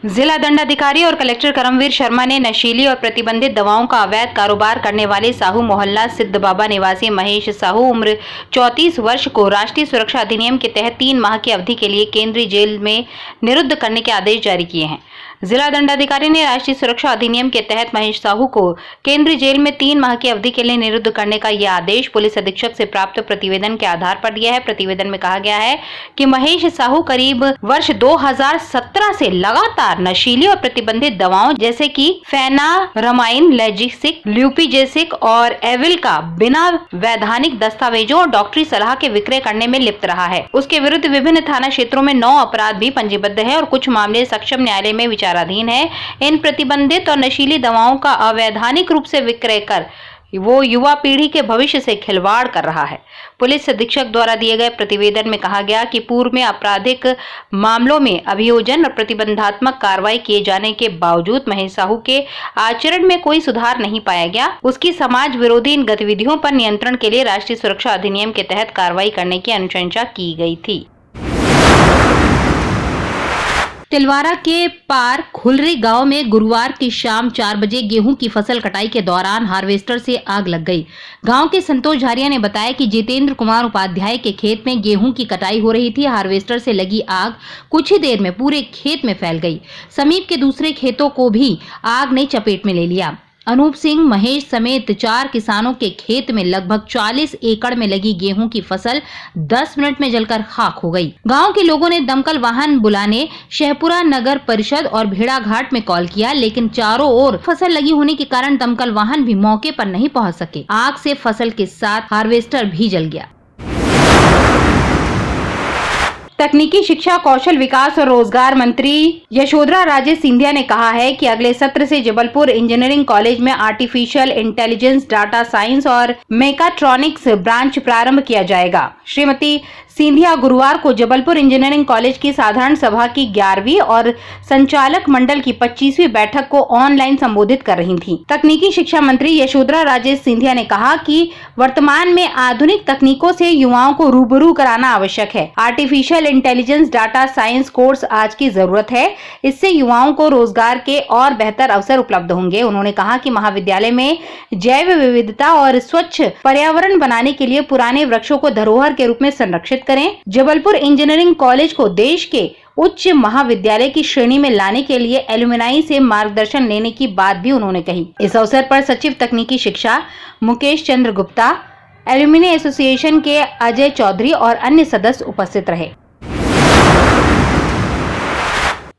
जिला दंडाधिकारी और कलेक्टर करमवीर शर्मा ने नशीली और प्रतिबंधित दवाओं का अवैध कारोबार करने वाले साहू मोहल्ला सिद्ध बाबा निवासी महेश साहू उम्र 34 वर्ष को राष्ट्रीय सुरक्षा अधिनियम के तहत 3 माह की अवधि के लिए केंद्रीय जेल में निरुद्ध करने के आदेश जारी किए हैं। जिला दंडाधिकारी ने राष्ट्रीय सुरक्षा अधिनियम के तहत महेश साहू को केंद्रीय जेल में 3 माह की अवधि के लिए निरुद्ध करने का यह आदेश पुलिस अधीक्षक से प्राप्त प्रतिवेदन के आधार पर दिया है। प्रतिवेदन में कहा गया है कि महेश साहू करीब वर्ष 2017 से लगातार नशीली और प्रतिबंधित दवाओं जैसे कि फेनारामाइन, लेजिसिक, ल्यूपिजेसिक और एविल का बिना वैधानिक दस्तावेजों और डॉक्टरी सलाह के विक्रय करने में लिप्त रहा है। उसके विरुद्ध विभिन्न थाना क्षेत्रों में 9 अपराध भी पंजीबद्ध है और कुछ मामले सक्षम न्यायालय में विचाराधीन है। इन प्रतिबंधित और नशीली दवाओं का अवैधानिक रूप से विक्रय कर वो युवा पीढ़ी के भविष्य से खिलवाड़ कर रहा है। पुलिस अधीक्षक द्वारा दिए गए प्रतिवेदन में कहा गया कि पूर्व में आपराधिक मामलों में अभियोजन और प्रतिबंधात्मक कार्रवाई किए जाने के बावजूद महेश साहू के आचरण में कोई सुधार नहीं पाया गया। उसकी समाज विरोधी इन गतिविधियों पर नियंत्रण के लिए राष्ट्रीय सुरक्षा अधिनियम के तहत कार्रवाई करने की अनुशंसा की गई थी। तिलवारा के पार खुलरी गांव में गुरुवार की शाम 4 बजे गेहूं की फसल कटाई के दौरान हार्वेस्टर से आग लग गई। गांव के संतोष झारिया ने बताया कि जितेंद्र कुमार उपाध्याय के खेत में गेहूं की कटाई हो रही थी। हार्वेस्टर से लगी आग कुछ ही देर में पूरे खेत में फैल गई। समीप के दूसरे खेतों को भी आग ने चपेट में ले लिया। अनूप सिंह, महेश समेत 4 किसानों के खेत में लगभग 40 एकड़ में लगी गेहूं की फसल 10 मिनट में जलकर खाक हो गई। गांव के लोगों ने दमकल वाहन बुलाने शहपुरा नगर परिषद और भेड़ाघाट में कॉल किया, लेकिन चारों ओर फसल लगी होने के कारण दमकल वाहन भी मौके पर नहीं पहुंच सके। आग से फसल के साथ हार्वेस्टर भी जल गया। तकनीकी शिक्षा, कौशल विकास और रोजगार मंत्री यशोधरा राजे सिंधिया ने कहा है कि अगले सत्र से जबलपुर इंजीनियरिंग कॉलेज में आर्टिफिशियल इंटेलिजेंस, डाटा साइंस और मेकाट्रॉनिक्स ब्रांच प्रारंभ किया जाएगा। श्रीमती सिंधिया गुरुवार को जबलपुर इंजीनियरिंग कॉलेज की साधारण सभा की 11वीं और संचालक मंडल की 25वीं बैठक को ऑनलाइन संबोधित कर रही थीं। तकनीकी शिक्षा मंत्री यशोधरा राजे सिंधिया ने कहा कि वर्तमान में आधुनिक तकनीकों से युवाओं को रूबरू कराना आवश्यक है। Artificial intelligence, data science course आज की जरूरत है। इससे युवाओं को रोजगार के और बेहतर अवसर उपलब्ध होंगे। उन्होंने कहा कि महाविद्यालय में जैव विविधता और स्वच्छ पर्यावरण बनाने के लिए पुराने वृक्षों को धरोहर के रूप में संरक्षित करें। जबलपुर इंजीनियरिंग कॉलेज को देश के उच्च महाविद्यालय की श्रेणी में लाने के लिए एलुमनाई से मार्गदर्शन लेने की बात भी उन्होंने कही। इस अवसर पर सचिव तकनीकी शिक्षा मुकेश चंद्र गुप्ता, एलुमनी एसोसिएशन के अजय चौधरी और अन्य सदस्य उपस्थित रहे।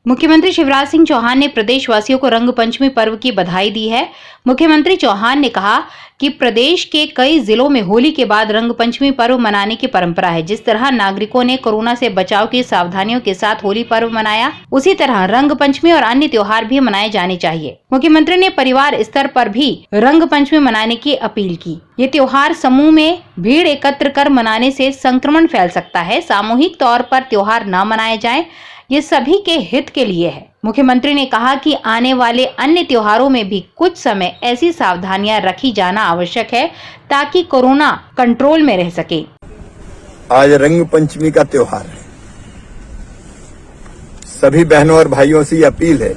मुख्यमंत्री शिवराज सिंह चौहान ने प्रदेशवासियों को रंग पंचमी पर्व की बधाई दी है। मुख्यमंत्री चौहान ने कहा कि प्रदेश के कई जिलों में होली के बाद रंग पंचमी पर्व मनाने की परंपरा है। जिस तरह नागरिकों ने कोरोना से बचाव की सावधानियों के साथ होली पर्व मनाया, उसी तरह रंग पंचमी और अन्य त्योहार भी मनाए जाने चाहिए। मुख्यमंत्री ने परिवार स्तर पर भी रंग पंचमी मनाने की अपील की। ये त्योहार समूह में भीड़ एकत्र कर मनाने से संक्रमण फैल सकता है। सामूहिक तौर पर त्योहार न मनाए जाएं, ये सभी के हित के लिए है। मुख्यमंत्री ने कहा कि आने वाले अन्य त्योहारों में भी कुछ समय ऐसी सावधानियां रखी जाना आवश्यक है ताकि कोरोना कंट्रोल में रह सके। आज रंग पंचमी का त्योहार है। सभी बहनों और भाइयों से ये अपील है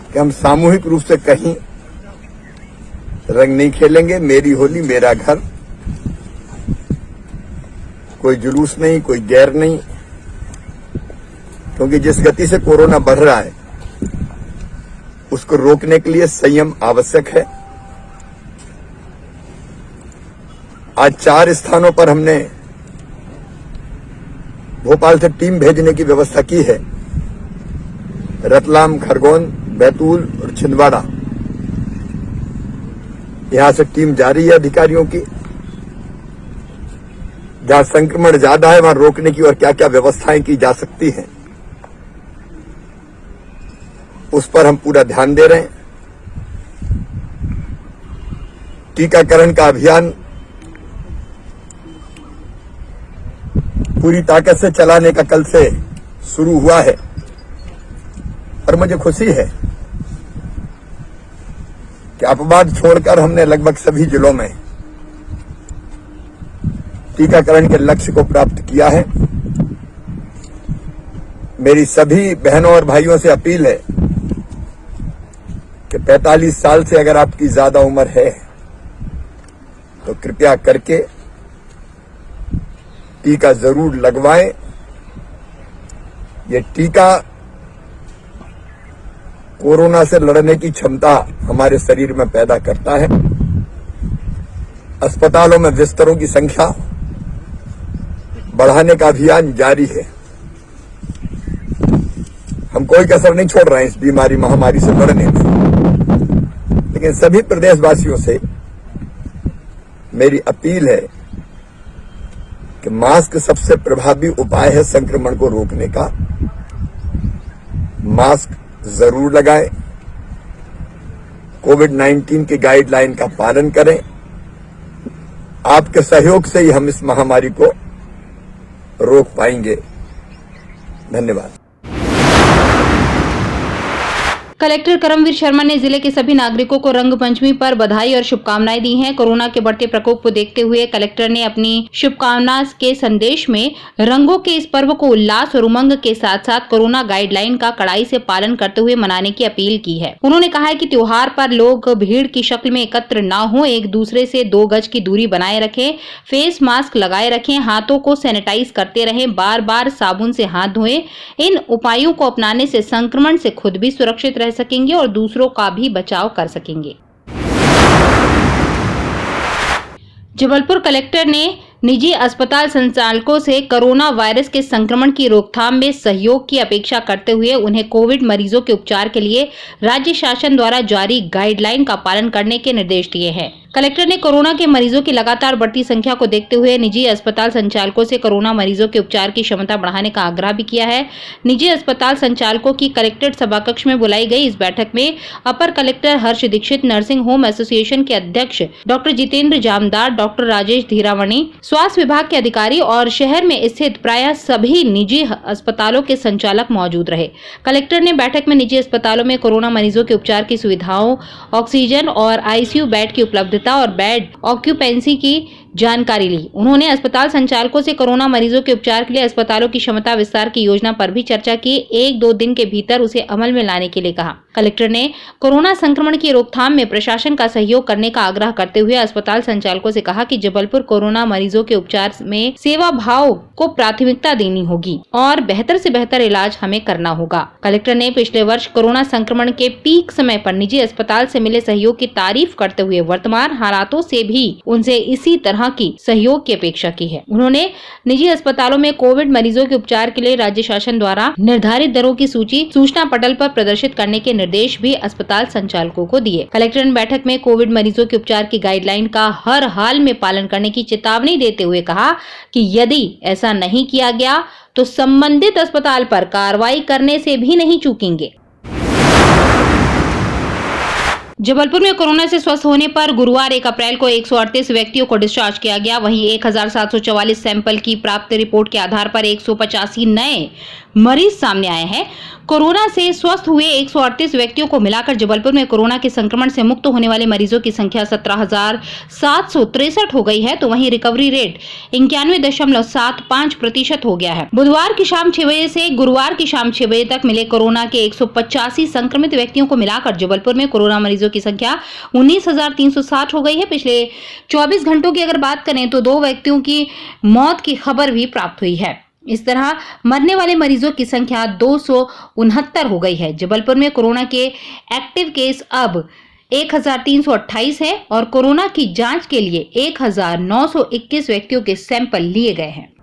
कि हम सामूहिक रूप से कहीं रंग नहीं खेलेंगे। मेरी होली मेरा घर, कोई जुलूस नहीं, कोई गैर नहीं, क्योंकि जिस गति से कोरोना बढ़ रहा है उसको रोकने के लिए संयम आवश्यक है। आज 4 स्थानों पर हमने भोपाल से टीम भेजने की व्यवस्था की है। रतलाम, खरगोन, बैतूल और छिंदवाड़ा, यहां से टीम जारी है अधिकारियों की। जहां संक्रमण ज्यादा है वहां रोकने की और क्या क्या व्यवस्थाएं की जा सकती हैं उस पर हम पूरा ध्यान दे रहे हैं। टीकाकरण का अभियान पूरी ताकत से चलाने का कल से शुरू हुआ है और मुझे खुशी है कि अपवाद छोड़कर हमने लगभग सभी जिलों में टीकाकरण के लक्ष्य को प्राप्त किया है। मेरी सभी बहनों और भाइयों से अपील है कि 45 साल से अगर आपकी ज्यादा उम्र है तो कृपया करके टीका जरूर लगवाएं। ये टीका कोरोना से लड़ने की क्षमता हमारे शरीर में पैदा करता है। अस्पतालों में बिस्तरों की संख्या बढ़ाने का अभियान जारी है। हम कोई कसर नहीं छोड़ रहे हैं इस बीमारी महामारी से लड़ने में, लेकिन सभी प्रदेशवासियों से मेरी अपील है कि मास्क सबसे प्रभावी उपाय है संक्रमण को रोकने का। मास्क जरूर लगाएं, कोविड-19 की गाइडलाइन का पालन करें। आपके सहयोग से ही हम इस महामारी को रोक पाएंगे। धन्यवाद। कलेक्टर करमवीर शर्मा ने जिले के सभी नागरिकों को रंगपंचमी पर बधाई और शुभकामनाएं दी हैं। कोरोना के बढ़ते प्रकोप को देखते हुए कलेक्टर ने अपनी शुभकामना के संदेश में रंगों के इस पर्व को उल्लास और उमंग के साथ साथ कोरोना गाइडलाइन का कड़ाई से पालन करते हुए मनाने की अपील की है। उन्होंने कहा है कि त्योहार पर लोग भीड़ की शक्ल में एकत्र न हो, एक दूसरे से 2 गज की दूरी बनाए रखें, फेस मास्क लगाए रखें, हाथों को सैनिटाइज करते रहें, बार बार साबुन से हाथ धोएं। इन उपायों को अपनाने से संक्रमण से खुद भी सुरक्षित रह सकेंगे और दूसरों का भी बचाव कर सकेंगे। जबलपुर कलेक्टर ने निजी अस्पताल संचालकों से कोरोना वायरस के संक्रमण की रोकथाम में सहयोग की अपेक्षा करते हुए उन्हें कोविड मरीजों के उपचार के लिए राज्य शासन द्वारा जारी गाइडलाइन का पालन करने के निर्देश दिए हैं। कलेक्टर ने कोरोना के मरीजों की लगातार बढ़ती संख्या को देखते हुए निजी अस्पताल संचालकों से कोरोना मरीजों के उपचार की क्षमता बढ़ाने का आग्रह भी किया है। निजी अस्पताल संचालकों की कलेक्ट्रेट सभाकक्ष में बुलाई गई इस बैठक में अपर कलेक्टर हर्ष दीक्षित, नर्सिंग होम एसोसिएशन के अध्यक्ष डॉक्टर जितेंद्र जामदार, डॉक्टर राजेश धीरावणी, स्वास्थ्य विभाग के अधिकारी और शहर में स्थित प्रायः सभी निजी अस्पतालों के संचालक मौजूद रहे। कलेक्टर ने बैठक में निजी अस्पतालों में कोरोना मरीजों के उपचार की सुविधाओं, ऑक्सीजन और आईसीयू बेड की उपलब्धता और बेड ऑक्यूपेंसी की जानकारी ली। उन्होंने अस्पताल संचालकों से कोरोना मरीजों के उपचार के लिए अस्पतालों की क्षमता विस्तार की योजना पर भी चर्चा की। 1-2 दिन के भीतर उसे अमल में लाने के लिए कहा। कलेक्टर ने कोरोना संक्रमण की रोकथाम में प्रशासन का सहयोग करने का आग्रह करते हुए अस्पताल संचालकों से कहा कि जबलपुर कोरोना मरीजों के उपचार में सेवा भाव को प्राथमिकता देनी होगी और बेहतर से बेहतर इलाज हमें करना होगा। कलेक्टर ने पिछले वर्ष कोरोना संक्रमण के पीक समय पर निजी अस्पताल से मिले सहयोग की तारीफ करते हुए वर्तमान हालातों से भी उनसे इसी तरह की सहयोग की अपेक्षा की है। उन्होंने निजी अस्पतालों में कोविड मरीजों के उपचार के लिए राज्य शासन द्वारा निर्धारित दरों की सूची सूचना पटल पर प्रदर्शित करने के निर्देश भी अस्पताल संचालकों को दिए। कलेक्टर ने बैठक में कोविड मरीजों के उपचार की गाइडलाइन का हर हाल में पालन करने की चेतावनी देते हुए कहा कि यदि ऐसा नहीं किया गया तो संबंधित अस्पताल पर कार्रवाई करने से भी नहीं चूकेंगे। जबलपुर में कोरोना से स्वस्थ होने पर गुरुवार 1 अप्रैल को 138 व्यक्तियों को डिस्चार्ज किया गया। वहीं 1744 सैंपल की प्राप्त रिपोर्ट के आधार पर 185 नए मरीज सामने आए हैं। कोरोना से स्वस्थ हुए 138 व्यक्तियों को मिलाकर जबलपुर में कोरोना के संक्रमण से मुक्त होने वाले मरीजों की संख्या 17,763 हो गई है, तो वहीं रिकवरी रेट 91.75% हो गया है। बुधवार की शाम 6 बजे से गुरुवार की शाम 6 बजे तक मिले कोरोना के 185 संक्रमित व्यक्तियों को मिलाकर जबलपुर में कोरोना मरीजों की संख्या 19,360 हो गई है। पिछले 24 घंटों की अगर बात करें तो 2 व्यक्तियों की मौत की खबर भी प्राप्त हुई है। इस तरह मरने वाले मरीजों की संख्या 269 हो गई है। जबलपुर में कोरोना के एक्टिव केस अब 1,328 है और कोरोना की जांच के लिए 1,921 व्यक्तियों के सैंपल लिए गए हैं।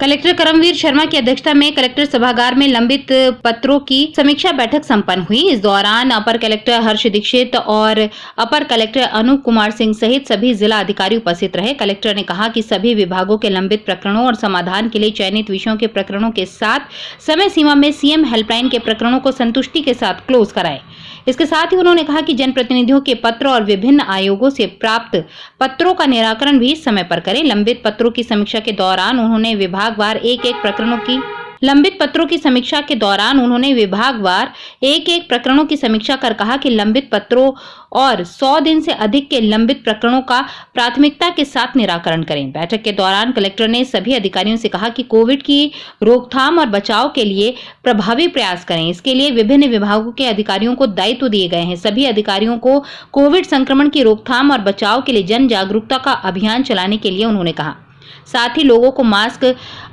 कलेक्टर करमवीर शर्मा की अध्यक्षता में कलेक्टर सभागार में लंबित पत्रों की समीक्षा बैठक संपन्न हुई। इस दौरान अपर कलेक्टर हर्ष दीक्षित और अपर कलेक्टर अनूप कुमार सिंह सहित सभी जिला अधिकारी उपस्थित रहे। कलेक्टर ने कहा कि सभी विभागों के लंबित प्रकरणों और समाधान के लिए चयनित विषयों के प्रकरणों के साथ समय सीमा में सीएम हेल्पलाइन के प्रकरणों को संतुष्टि के साथ क्लोज कराएं। इसके साथ ही उन्होंने कहा कि जनप्रतिनिधियों के पत्र और विभिन्न आयोगों से प्राप्त पत्रों का निराकरण भी समय पर करें। लंबित पत्रों की समीक्षा के दौरान उन्होंने विभागवार एक-एक प्रकरणों की लंबित पत्रों की समीक्षा के दौरान उन्होंने विभागवार एक एक प्रकरणों की समीक्षा कर कहा कि लंबित पत्रों और 100 दिन से अधिक के लंबित प्रकरणों का प्राथमिकता के साथ निराकरण करें। बैठक के दौरान कलेक्टर ने सभी अधिकारियों से कहा कि कोविड की रोकथाम और बचाव के लिए प्रभावी प्रयास करें। इसके लिए विभिन्न विभागों के अधिकारियों को दायित्व दिए गए हैं। सभी अधिकारियों को कोविड संक्रमण की रोकथाम और बचाव के लिए जन जागरूकता का अभियान चलाने के लिए उन्होंने कहा। साथ ही लोगों को मास्क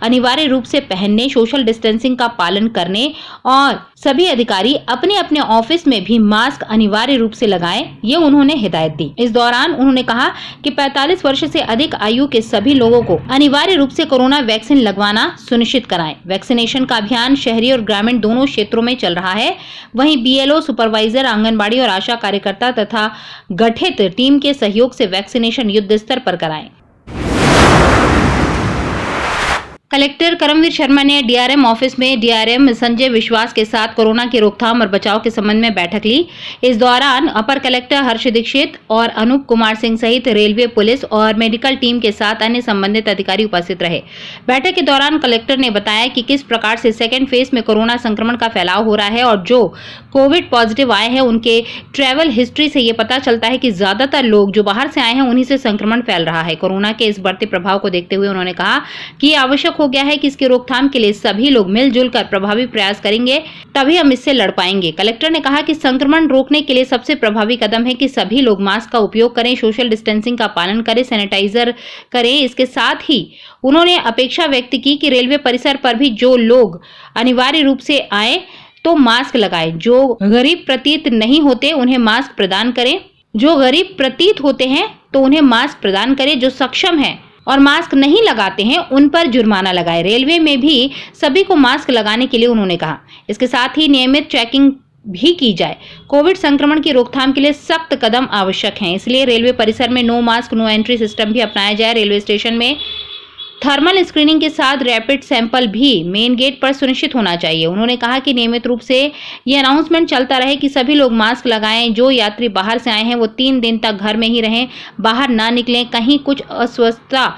अनिवार्य रूप से पहनने, सोशल डिस्टेंसिंग का पालन करने और सभी अधिकारी अपने अपने ऑफिस में भी मास्क अनिवार्य रूप से लगाएं, ये उन्होंने हिदायत दी। इस दौरान उन्होंने कहा कि 45 वर्ष से अधिक आयु के सभी लोगों को अनिवार्य रूप से कोरोना वैक्सीन लगवाना सुनिश्चित कराएं। वैक्सीनेशन का अभियान शहरी और ग्रामीण दोनों क्षेत्रों में चल रहा है। वहीं BLO, सुपरवाइजर, आंगनबाड़ी और आशा कार्यकर्ता तथा गठित टीम के सहयोग से वैक्सीनेशन युद्ध स्तर पर कराएं। कलेक्टर करमवीर शर्मा ने DRM ऑफिस में DRM संजय विश्वास के साथ कोरोना की रोकथाम और बचाव के संबंध में बैठक ली। इस दौरान अपर कलेक्टर हर्ष दीक्षित और अनूप कुमार सिंह सहित रेलवे, पुलिस और मेडिकल टीम के साथ अन्य संबंधित अधिकारी उपस्थित रहे। बैठक के दौरान कलेक्टर ने बताया कि किस प्रकार से सेकेंड फेज में कोरोना संक्रमण का फैलाव हो रहा है और जो कोविड पॉजिटिव आए हैं उनके ट्रैवल हिस्ट्री से ये पता चलता है कि ज्यादातर लोग जो बाहर से आए हैं उन्हीं से संक्रमण फैल रहा है। कोरोना के इस बढ़ते प्रभाव को देखते हुए उन्होंने कहा कि आवश्यक हो गया है कि इसकी रोकथाम के लिए सभी लोग मिलजुल कर प्रभावी प्रयास करेंगे, तभी हम इससे लड़ पाएंगे। कलेक्टर ने कहा कि संक्रमण रोकने के लिए सबसे प्रभावी कदम है कि सभी लोग मास्क का उपयोग करें, सोशल डिस्टेंसिंग का पालन करें, सैनिटाइजर करें। इसके साथ ही उन्होंने अपेक्षा व्यक्त की कि रेलवे परिसर पर भी जो लोग अनिवार्य रूप से आए तो मास्क लगाएं। जो गरीब प्रतीत नहीं होते उन्हें मास्क प्रदान करें। जो गरीब प्रतीत होते हैं तो उन्हें मास्क प्रदान करें। जो सक्षम है और मास्क नहीं लगाते हैं उन पर जुर्माना लगाए। रेलवे में भी सभी को मास्क लगाने के लिए उन्होंने कहा। इसके साथ ही नियमित चेकिंग भी की जाए। कोविड संक्रमण की रोकथाम के लिए सख्त कदम आवश्यक हैं, इसलिए रेलवे परिसर में no mask no entry system भी अपनाया जाए। रेलवे स्टेशन में थर्मल स्क्रीनिंग के साथ रैपिड सैंपल भी मेन गेट पर सुनिश्चित होना चाहिए। उन्होंने कहा कि नियमित रूप से ये अनाउंसमेंट चलता रहे कि सभी लोग मास्क लगाएं। जो यात्री बाहर से आए हैं वो 3 दिन तक घर में ही रहें, बाहर ना निकलें। कहीं कुछ अस्वस्थता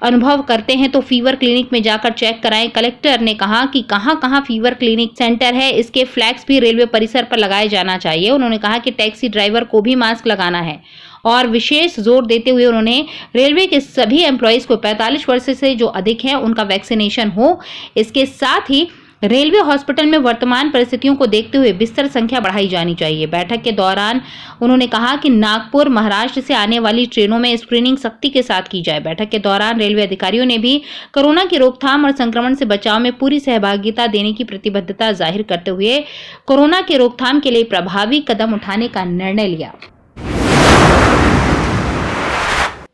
अनुभव करते हैं तो फीवर क्लिनिक में जाकर चेक कराएं। कलेक्टर ने कहा कि कहां-कहां फीवर क्लिनिक सेंटर है, इसके फ्लैग्स भी रेलवे परिसर पर लगाए जाना चाहिए। उन्होंने कहा कि टैक्सी ड्राइवर को भी मास्क लगाना है और विशेष जोर देते हुए उन्होंने रेलवे के सभी एम्प्लॉइज को 45 वर्ष से जो अधिक है उनका वैक्सीनेशन हो। इसके साथ ही रेलवे हॉस्पिटल में वर्तमान परिस्थितियों को देखते हुए बिस्तर संख्या बढ़ाई जानी चाहिए। बैठक के दौरान उन्होंने कहा कि नागपुर, महाराष्ट्र से आने वाली ट्रेनों में स्क्रीनिंग सख्ती के साथ की जाए। बैठक के दौरान रेलवे अधिकारियों ने भी कोरोना की रोकथाम और संक्रमण से बचाव में पूरी सहभागिता देने की प्रतिबद्धता जाहिर करते हुए कोरोना की रोकथाम के लिए प्रभावी कदम उठाने का निर्णय लिया।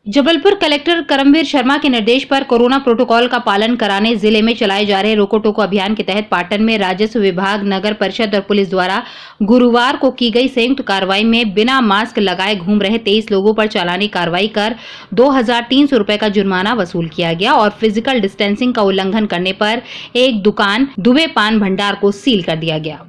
जबलपुर कलेक्टर करमवीर शर्मा के निर्देश पर कोरोना प्रोटोकॉल का पालन कराने जिले में चलाए जा रहे रोको टोको अभियान के तहत पाटन में राजस्व विभाग, नगर परिषद और पुलिस द्वारा गुरुवार को की गई संयुक्त कार्रवाई में बिना मास्क लगाए घूम रहे 23 लोगों पर चालानी कार्रवाई कर 2300 रुपए का जुर्माना वसूल किया गया और फिजिकल डिस्टेंसिंग का उल्लंघन करने पर एक दुकान दुबे पान भंडार को सील कर दिया गया।